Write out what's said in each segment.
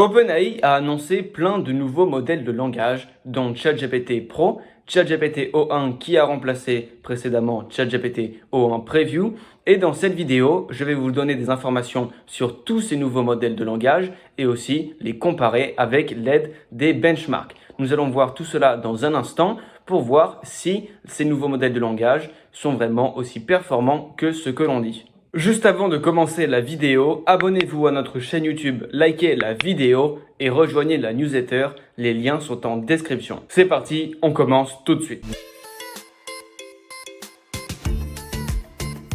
OpenAI a annoncé plein de nouveaux modèles de langage, dont ChatGPT Pro, ChatGPT O1 qui a remplacé précédemment ChatGPT O1 Preview. Et dans cette vidéo, je vais vous donner des informations sur tous ces nouveaux modèles de langage et aussi les comparer avec l'aide des benchmarks. Nous allons voir tout cela dans un instant pour voir si ces nouveaux modèles de langage sont vraiment aussi performants que ce que l'on dit. Juste avant de commencer la vidéo, abonnez-vous à notre chaîne YouTube, likez la vidéo et rejoignez la newsletter. Les liens sont en description. C'est parti, on commence tout de suite.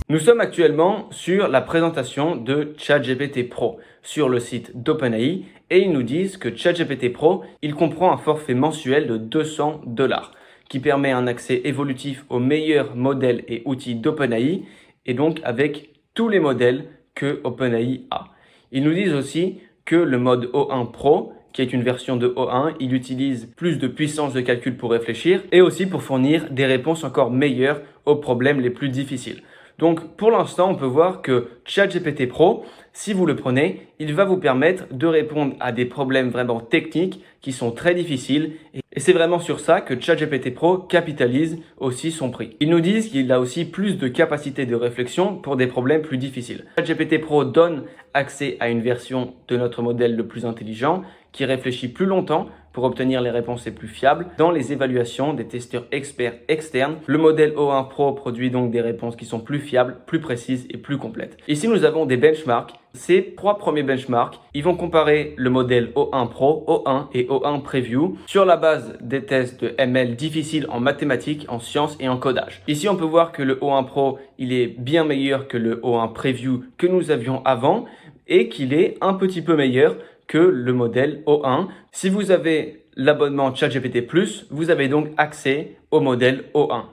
Nous sommes actuellement sur la présentation de ChatGPT Pro sur le site d'OpenAI et ils nous disent que ChatGPT Pro, il comprend un forfait mensuel de $200 qui permet un accès évolutif aux meilleurs modèles et outils d'OpenAI et donc avec tous les modèles que OpenAI a. Ils nous disent aussi que le mode O1 Pro, qui est une version de O1, il utilise plus de puissance de calcul pour réfléchir et aussi pour fournir des réponses encore meilleures aux problèmes les plus difficiles. Donc pour l'instant, on peut voir que ChatGPT Pro, si vous le prenez, il va vous permettre de répondre à des problèmes vraiment techniques qui sont très difficiles. Et c'est vraiment sur ça que ChatGPT Pro capitalise aussi son prix. Ils nous disent qu'il a aussi plus de capacité de réflexion pour des problèmes plus difficiles. ChatGPT Pro donne accès à une version de notre modèle le plus intelligent qui réfléchit plus longtemps pour obtenir les réponses les plus fiables. Dans les évaluations des testeurs experts externes, le modèle O1 Pro produit donc des réponses qui sont plus fiables, plus précises et plus complètes. Ici, nous avons des benchmarks. Ces trois premiers benchmarks, ils vont comparer le modèle O1 Pro, O1 et O1 Preview sur la base des tests de ML difficiles en mathématiques, en sciences et en codage. Ici, on peut voir que le O1 Pro, il est bien meilleur que le O1 Preview que nous avions avant et qu'il est un petit peu meilleur que le modèle O1. Si vous avez l'abonnement ChatGPT+, vous avez donc accès au modèle O1.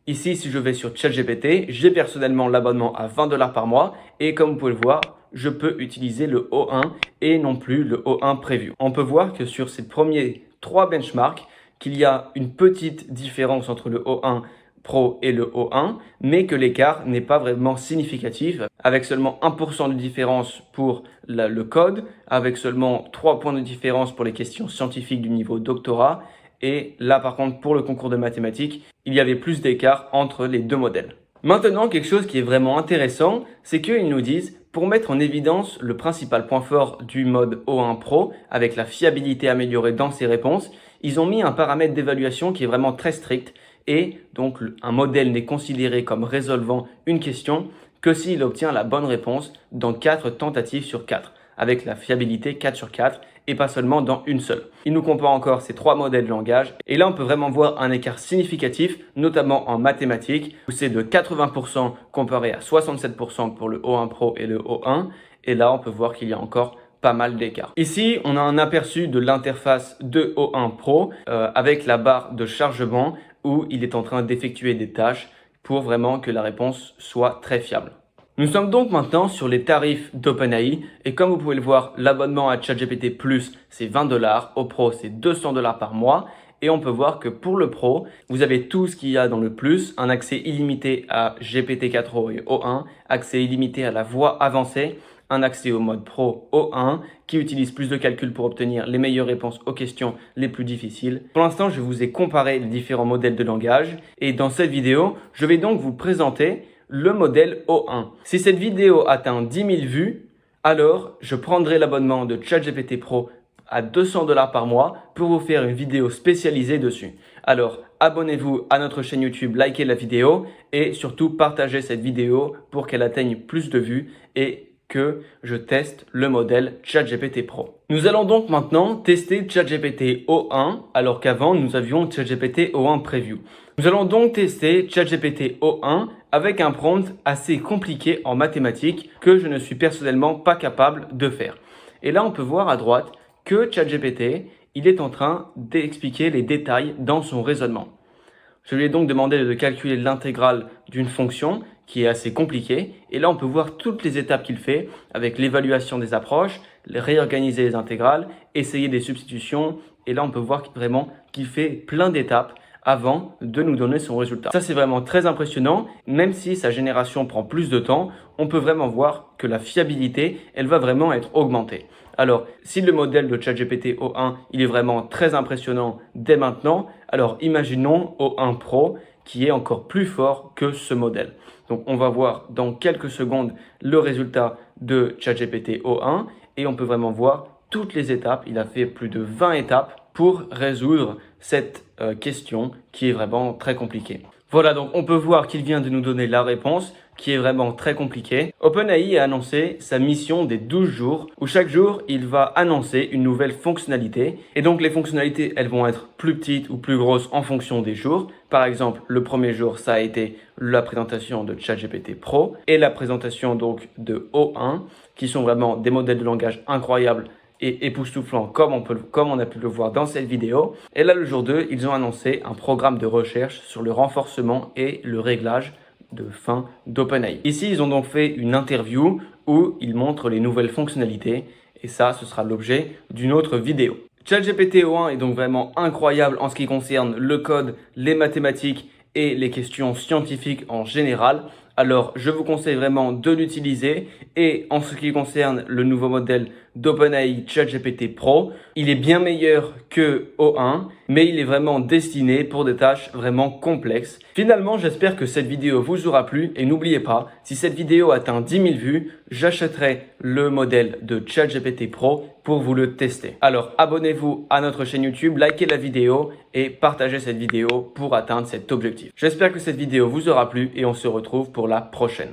Ici, si je vais sur ChatGPT, j'ai personnellement l'abonnement à $20 par mois et comme vous pouvez le voir, je peux utiliser le O1 et non plus le O1 Preview. On peut voir que sur ces premiers trois benchmarks, qu'il y a une petite différence entre le O1 Pro et le O1, mais que l'écart n'est pas vraiment significatif, avec seulement 1% de différence pour le code, avec seulement 3 points de différence pour les questions scientifiques du niveau doctorat, et là par contre pour le concours de mathématiques, il y avait plus d'écart entre les deux modèles. Maintenant, quelque chose qui est vraiment intéressant, c'est qu'ils nous disent, pour mettre en évidence le principal point fort du mode O1 Pro, avec la fiabilité améliorée dans ses réponses, ils ont mis un paramètre d'évaluation qui est vraiment très strict, et donc un modèle n'est considéré comme résolvant une question que s'il obtient la bonne réponse dans 4 tentatives sur 4, avec la fiabilité 4 sur 4 et pas seulement dans une seule. Il nous compare encore ces trois modèles de langage et là on peut vraiment voir un écart significatif, notamment en mathématiques où c'est de 80% comparé à 67% pour le O1 Pro et le O1 et là on peut voir qu'il y a encore pas mal d'écart. Ici, on a un aperçu de l'interface de O1 Pro avec la barre de chargement où il est en train d'effectuer des tâches pour vraiment que la réponse soit très fiable. Nous sommes donc maintenant sur les tarifs d'OpenAI et comme vous pouvez le voir, l'abonnement à ChatGPT Plus c'est $20, au Pro c'est $200 par mois et on peut voir que pour le Pro, vous avez tout ce qu'il y a dans le Plus, un accès illimité à GPT-4o et O1, accès illimité à la voix avancée, un accès au mode Pro O1 qui utilise plus de calculs pour obtenir les meilleures réponses aux questions les plus difficiles. Pour l'instant, je vous ai comparé les différents modèles de langage et dans cette vidéo, je vais donc vous présenter le modèle O1. Si cette vidéo atteint 10 000 vues, alors je prendrai l'abonnement de ChatGPT Pro à $200 par mois pour vous faire une vidéo spécialisée dessus. Alors, abonnez-vous à notre chaîne YouTube, likez la vidéo et surtout partagez cette vidéo pour qu'elle atteigne plus de vues et que je teste le modèle ChatGPT Pro. Nous allons donc maintenant tester ChatGPT O1 alors qu'avant nous avions ChatGPT O1 Preview. Nous allons donc tester ChatGPT O1 avec un prompt assez compliqué en mathématiques que je ne suis personnellement pas capable de faire. Et là on peut voir à droite que ChatGPT il est en train d'expliquer les détails dans son raisonnement. Je lui ai donc demandé de calculer l'intégrale d'une fonction qui est assez compliquée. Et là, on peut voir toutes les étapes qu'il fait avec l'évaluation des approches, réorganiser les intégrales, essayer des substitutions. Et là, on peut voir vraiment qu'il fait plein d'étapes avant de nous donner son résultat. Ça, c'est vraiment très impressionnant. Même si sa génération prend plus de temps, on peut vraiment voir que la fiabilité, elle va vraiment être augmentée. Alors, si le modèle de ChatGPT O1, il est vraiment très impressionnant dès maintenant, alors imaginons O1 Pro qui est encore plus fort que ce modèle. Donc, on va voir dans quelques secondes le résultat de ChatGPT O1 et on peut vraiment voir toutes les étapes. Il a fait plus de 20 étapes pour résoudre cette question qui est vraiment très compliquée. Voilà, donc on peut voir qu'il vient de nous donner la réponse qui est vraiment très compliquée. OpenAI a annoncé sa mission des 12 jours où chaque jour, il va annoncer une nouvelle fonctionnalité. Et donc les fonctionnalités, elles vont être plus petites ou plus grosses en fonction des jours. Par exemple, le premier jour, ça a été la présentation de ChatGPT Pro et la présentation donc de O1 qui sont vraiment des modèles de langage incroyables et époustouflant comme on a pu le voir dans cette vidéo. Et là, le jour 2, ils ont annoncé un programme de recherche sur le renforcement et le réglage de fin d'OpenAI. Ici, ils ont donc fait une interview où ils montrent les nouvelles fonctionnalités et ça, ce sera l'objet d'une autre vidéo. ChatGPT O1 est donc vraiment incroyable en ce qui concerne le code, les mathématiques et les questions scientifiques en général. Alors, je vous conseille vraiment de l'utiliser. Et en ce qui concerne le nouveau modèle d'OpenAI ChatGPT Pro, il est bien meilleur que O1, mais il est vraiment destiné pour des tâches vraiment complexes. Finalement, j'espère que cette vidéo vous aura plu. Et n'oubliez pas, si cette vidéo atteint 10 000 vues, j'achèterai le modèle de ChatGPT Pro pour vous le tester. Alors, abonnez-vous à notre chaîne YouTube, likez la vidéo et partagez cette vidéo pour atteindre cet objectif. J'espère que cette vidéo vous aura plu et on se retrouve pour la prochaine.